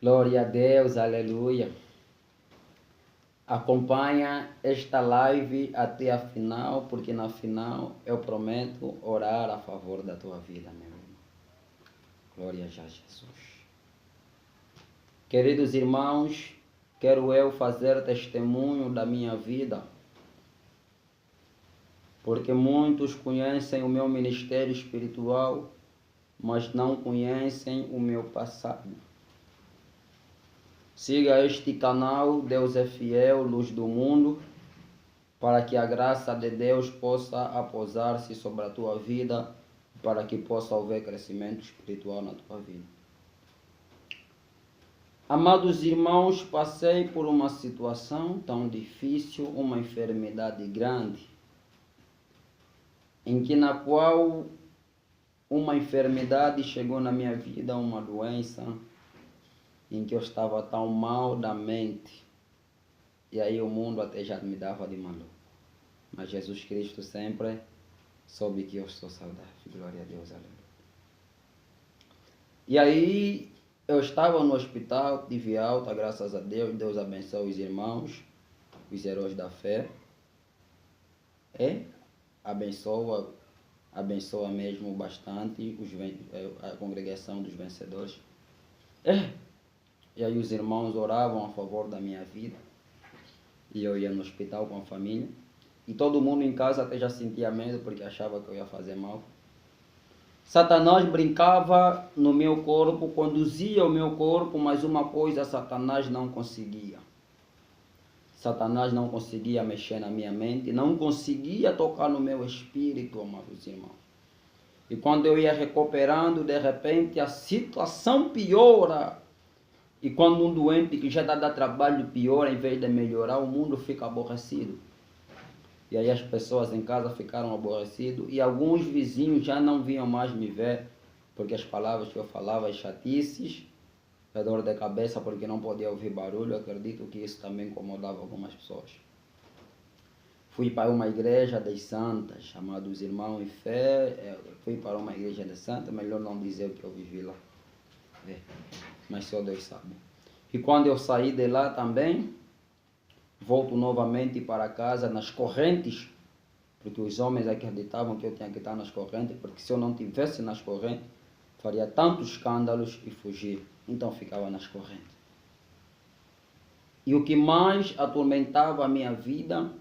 Glória a Deus, aleluia. Acompanha esta live até a final, porque na final eu prometo orar a favor da tua vida, meu irmão. Glória a Jesus. Queridos irmãos, quero eu fazer testemunho da minha vida, porque muitos conhecem o meu ministério espiritual, mas não conhecem o meu passado. Siga este canal, Deus é Fiel, Luz do Mundo, para que a graça de Deus possa aposar-se sobre a tua vida, para que possa haver crescimento espiritual na tua vida. Amados irmãos, passei por uma situação tão difícil, uma enfermidade grande, na qual uma enfermidade chegou na minha vida, uma doença, em que eu estava tão mal da mente, e aí o mundo até já me dava de maluco. Mas Jesus Cristo sempre soube que eu estou saudável. Glória a Deus, aleluia. E aí eu estava no hospital, tive alta, graças a Deus. Deus abençoe os irmãos, os heróis da fé. Abençoa mesmo bastante a congregação dos vencedores. E aí os irmãos oravam a favor da minha vida. E eu ia no hospital com a família. E todo mundo em casa até já sentia medo, porque achava que eu ia fazer mal. Satanás brincava no meu corpo, conduzia o meu corpo, mas uma coisa Satanás não conseguia. Satanás não conseguia mexer na minha mente, não conseguia tocar no meu espírito, amados irmãos. E quando eu ia recuperando, de repente a situação piora. E quando um doente que já dá trabalho piora, em vez de melhorar, o mundo fica aborrecido. E aí as pessoas em casa ficaram aborrecidas e alguns vizinhos já não vinham mais me ver, porque as palavras que eu falava, as chatices, a dor de cabeça, porque não podia ouvir barulho. Eu acredito que isso também incomodava algumas pessoas. Fui para uma igreja das santas, chamados irmãos em fé. Fui para uma igreja das santas, melhor não dizer o que eu vivi lá. Mas só Deus sabe. E quando eu saí de lá também, volto novamente para casa nas correntes, porque os homens acreditavam que eu tinha que estar nas correntes, porque se eu não estivesse nas correntes, faria tantos escândalos e fugir. Então ficava nas correntes. E o que mais atormentava a minha vida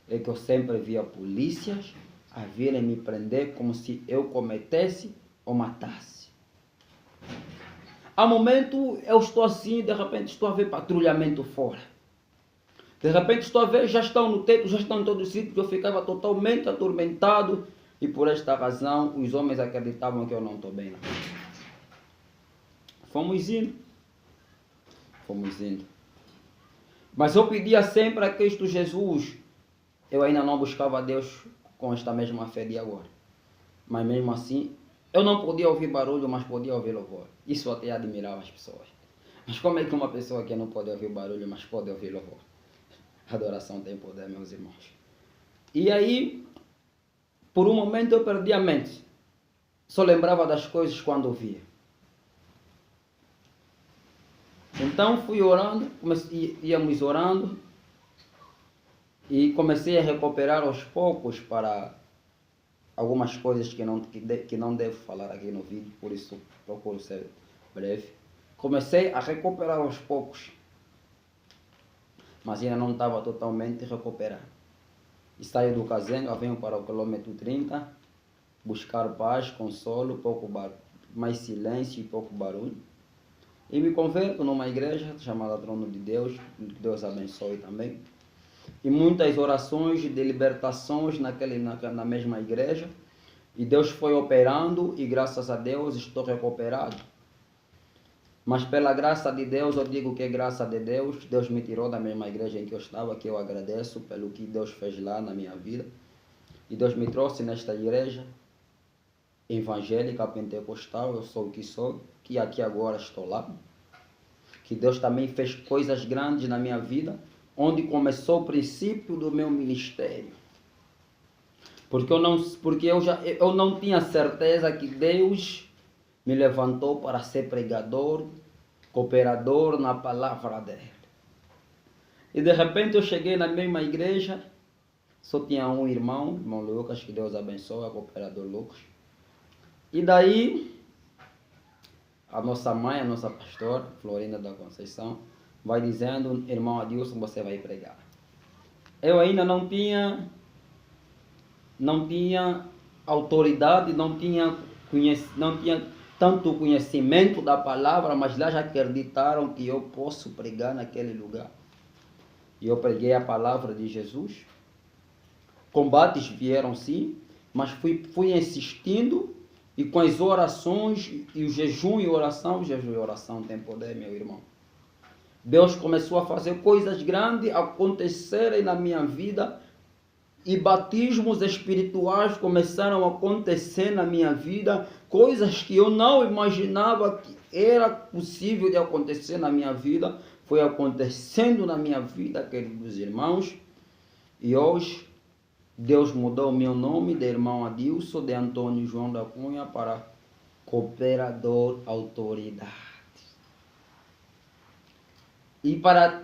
é que eu sempre via polícias a virem me prender como se eu cometesse ou matasse. Há momento eu estou assim, de repente estou a ver patrulhamento fora. De repente estou a ver, já estão no teto, já estão em todo o sítio. Eu ficava totalmente atormentado. E por esta razão, os homens acreditavam que eu não estou bem. Fomos indo. Mas eu pedia sempre a Cristo Jesus. Eu ainda não buscava a Deus com esta mesma fé de agora. Mas mesmo assim, eu não podia ouvir barulho, mas podia ouvir louvor. Isso até admirava as pessoas. Mas como é que uma pessoa que não pode ouvir barulho, mas pode ouvir louvor? A adoração tem poder, meus irmãos. E aí, por um momento eu perdi a mente. Só lembrava das coisas quando ouvia. Então fui orando, íamos orando. E comecei a recuperar aos poucos para algumas coisas que não devo falar aqui no vídeo, por isso procuro ser breve. Comecei a recuperar aos poucos, mas ainda não estava totalmente recuperado. E saio do Cazenga, venho para o quilômetro 30, buscar paz, consolo, mais silêncio e pouco barulho. E me converto numa igreja chamada Trono de Deus, que Deus abençoe também. E muitas orações de libertações na mesma igreja. E Deus foi operando e graças a Deus estou recuperado. Mas pela graça de Deus, eu digo que é graça de Deus. Deus me tirou da mesma igreja em que eu estava, que eu agradeço pelo que Deus fez lá na minha vida. E Deus me trouxe nesta igreja evangélica pentecostal, eu sou o que sou, que aqui agora estou lá. Que Deus também fez coisas grandes na minha vida, onde começou o princípio do meu ministério. Porque eu não tinha certeza que Deus me levantou para ser pregador cooperador na palavra dele. E de repente eu cheguei na mesma igreja, só tinha um irmão Lucas, que Deus abençoe, cooperador Lucas. E daí, a nossa mãe, a nossa pastora, Florinda da Conceição, vai dizendo: irmão Adilson, você vai pregar. Eu ainda não tinha autoridade, não tinha tanto conhecimento da palavra, mas lá já acreditaram que eu posso pregar naquele lugar. E eu preguei a palavra de Jesus. Combates vieram sim, mas fui insistindo, e com as orações e o jejum e oração tem poder, meu irmão. Deus começou a fazer coisas grandes acontecerem na minha vida, e batismos espirituais começaram a acontecer na minha vida, coisas que eu não imaginava que era possível de acontecer na minha vida, foi acontecendo na minha vida, queridos irmãos. E hoje Deus mudou o meu nome de irmão Adilson de Antônio João da Cunha para cooperador autoridade. E para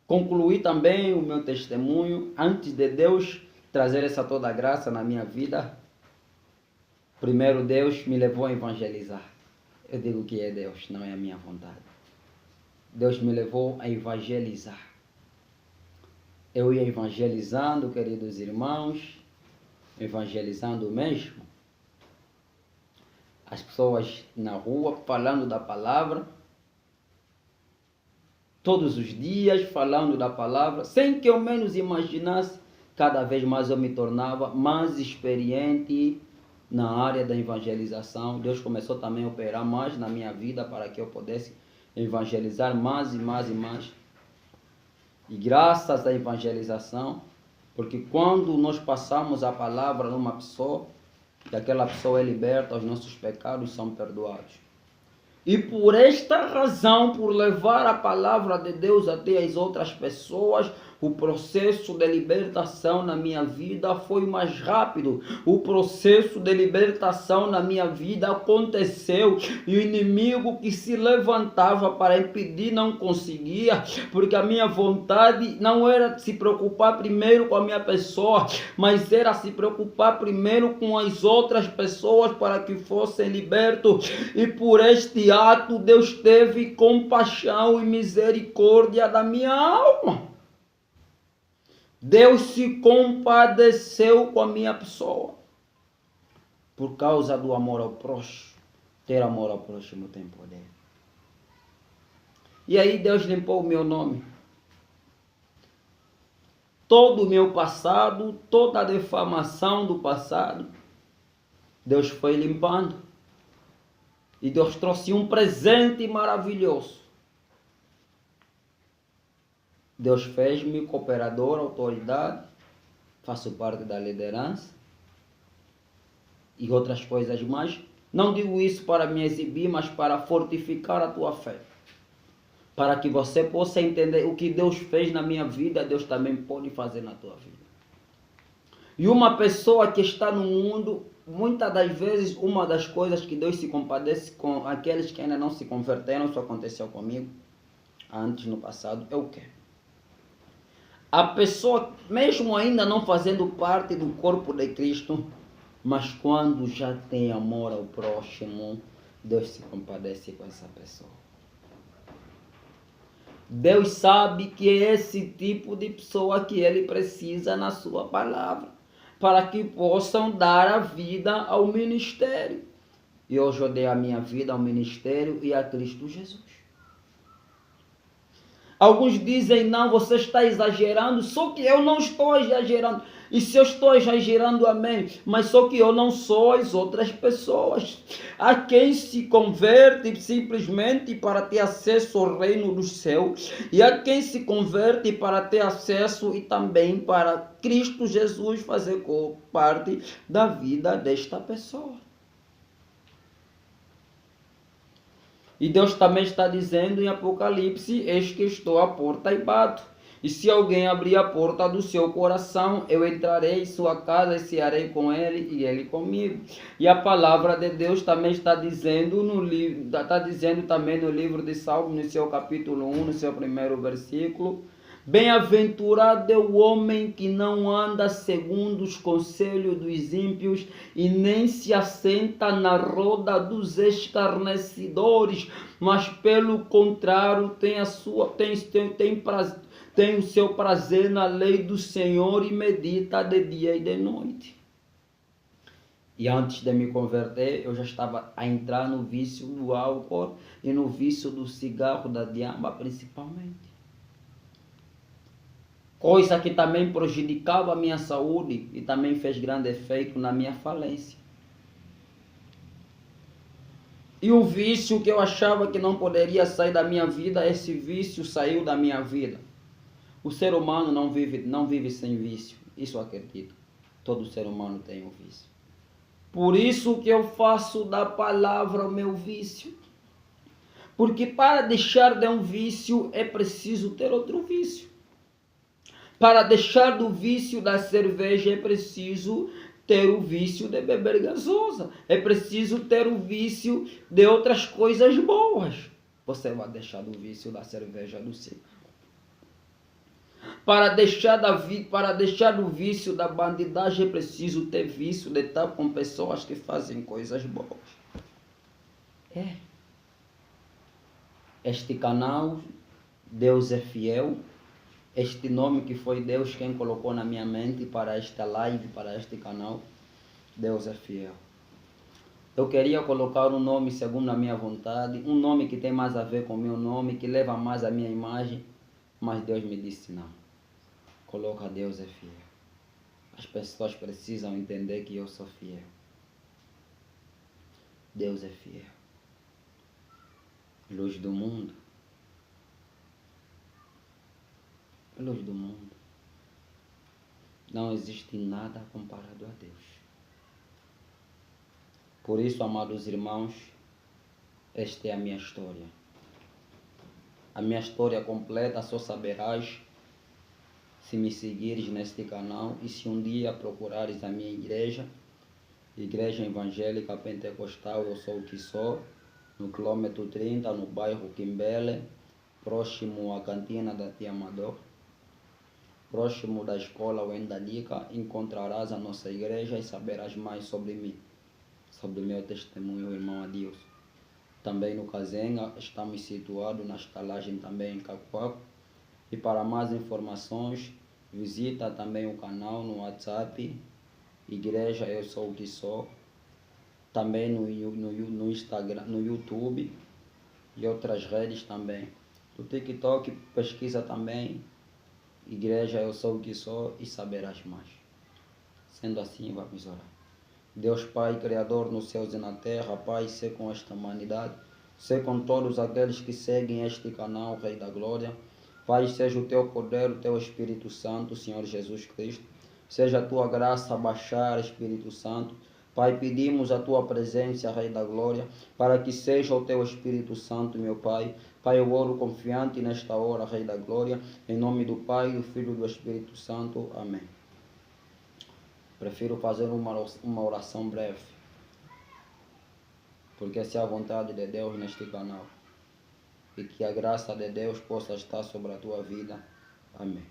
concluir também o meu testemunho, antes de Deus trazer essa toda graça na minha vida, primeiro Deus me levou a evangelizar. Eu digo que é Deus, não é a minha vontade. Deus me levou a evangelizar. Eu ia evangelizando, queridos irmãos, evangelizando mesmo. As pessoas na rua falando da palavra, todos os dias falando da palavra, sem que eu menos imaginasse, cada vez mais eu me tornava mais experiente na área da evangelização. Deus começou também a operar mais na minha vida para que eu pudesse evangelizar mais e mais e mais. E graças à evangelização, porque quando nós passamos a palavra numa pessoa, e aquela pessoa é liberta, os nossos pecados são perdoados. E por esta razão, por levar a palavra de Deus até as outras pessoas, o processo de libertação na minha vida foi mais rápido. O processo de libertação na minha vida aconteceu, e o inimigo que se levantava para impedir não conseguia, porque a minha vontade não era se preocupar primeiro com a minha pessoa, mas era se preocupar primeiro com as outras pessoas para que fossem libertos. E por este ato Deus teve compaixão e misericórdia da minha alma. Deus se compadeceu com a minha pessoa, por causa do amor ao próximo. Ter amor ao próximo tem poder. E aí Deus limpou o meu nome. Todo o meu passado, toda a defamação do passado, Deus foi limpando. E Deus trouxe um presente maravilhoso. Deus fez-me cooperador, autoridade, faço parte da liderança e outras coisas mais. Não digo isso para me exibir, mas para fortificar a tua fé. Para que você possa entender o que Deus fez na minha vida, Deus também pode fazer na tua vida. E uma pessoa que está no mundo, muitas das vezes, uma das coisas que Deus se compadece com aqueles que ainda não se converteram, isso aconteceu comigo antes, no passado, é o quê? A pessoa, mesmo ainda não fazendo parte do corpo de Cristo, mas quando já tem amor ao próximo, Deus se compadece com essa pessoa. Deus sabe que é esse tipo de pessoa que Ele precisa na sua palavra, para que possam dar a vida ao ministério. E hoje eu dei a minha vida ao ministério e a Cristo Jesus. Alguns dizem: não, você está exagerando, só que eu não estou exagerando. E se eu estou exagerando, amém, mas só que eu não sou as outras pessoas. Há quem se converte simplesmente para ter acesso ao reino dos céus, e há quem se converte para ter acesso e também para Cristo Jesus fazer parte da vida desta pessoa. E Deus também está dizendo em Apocalipse: eis que estou à porta e bato. E se alguém abrir a porta do seu coração, eu entrarei em sua casa e cearei com ele e ele comigo. E a palavra de Deus também está dizendo também no livro de Salmos, no seu capítulo 1, no seu primeiro versículo: bem-aventurado é o homem que não anda segundo os conselhos dos ímpios e nem se assenta na roda dos escarnecedores, mas pelo contrário tem o seu prazer na lei do Senhor e medita de dia e de noite. E antes de me converter, eu já estava a entrar no vício do álcool e no vício do cigarro, da diamba principalmente. Coisa que também prejudicava a minha saúde e também fez grande efeito na minha falência. E o vício que eu achava que não poderia sair da minha vida, esse vício saiu da minha vida. O ser humano não vive sem vício, isso eu acredito. Todo ser humano tem um vício. Por isso que eu faço da palavra o meu vício. Porque para deixar de um vício é preciso ter outro vício. Para deixar do vício da cerveja é preciso ter o vício de beber gasosa. É preciso ter o vício de outras coisas boas. Você vai deixar do vício da cerveja, do cigarro. Para deixar do vício da bandidagem é preciso ter vício de estar com pessoas que fazem coisas boas. Este canal, Deus é Fiel, este nome que foi Deus quem colocou na minha mente para esta live, para este canal, Deus é Fiel. Eu queria colocar um nome segundo a minha vontade, um nome que tem mais a ver com o meu nome, que leva mais a minha imagem, mas Deus me disse não. Coloca Deus é Fiel. As pessoas precisam entender que eu sou fiel. Deus é fiel. Luz do mundo. Luz do mundo. Não existe nada comparado a Deus. Por isso, amados irmãos, esta é a minha história. A minha história completa só saberás se me seguires neste canal e se um dia procurares a minha igreja, Igreja Evangélica Pentecostal Eu Sou o Que Sou, no quilômetro 30, no bairro Quimbele, próximo à cantina da Tia Amador, próximo da escola Wendalica, encontrarás a nossa igreja e saberás mais sobre mim, sobre o meu testemunho, irmão Adilson. Também no Cazenga, estamos situados na estalagem também em Cacoaco. E para mais informações, visita também o canal no WhatsApp, Igreja Eu Sou o Que Sou, também no Instagram, no YouTube e outras redes também. No TikTok, pesquisa também, Igreja Eu Sou o Que Sou e saberás mais. Sendo assim, vamos orar. Deus Pai, Criador nos céus e na terra, Pai, sê com esta humanidade, sê com todos aqueles que seguem este canal, Rei da Glória. Pai, seja o teu poder, o teu Espírito Santo, Senhor Jesus Cristo. Seja a tua graça a baixar, Espírito Santo. Pai, pedimos a tua presença, Rei da Glória, para que seja o teu Espírito Santo, meu Pai. Pai, eu oro confiante nesta hora, Rei da Glória, em nome do Pai, do Filho e do Espírito Santo. Amém. Prefiro fazer uma oração breve, porque essa é a vontade de Deus neste canal. E que a graça de Deus possa estar sobre a tua vida. Amém.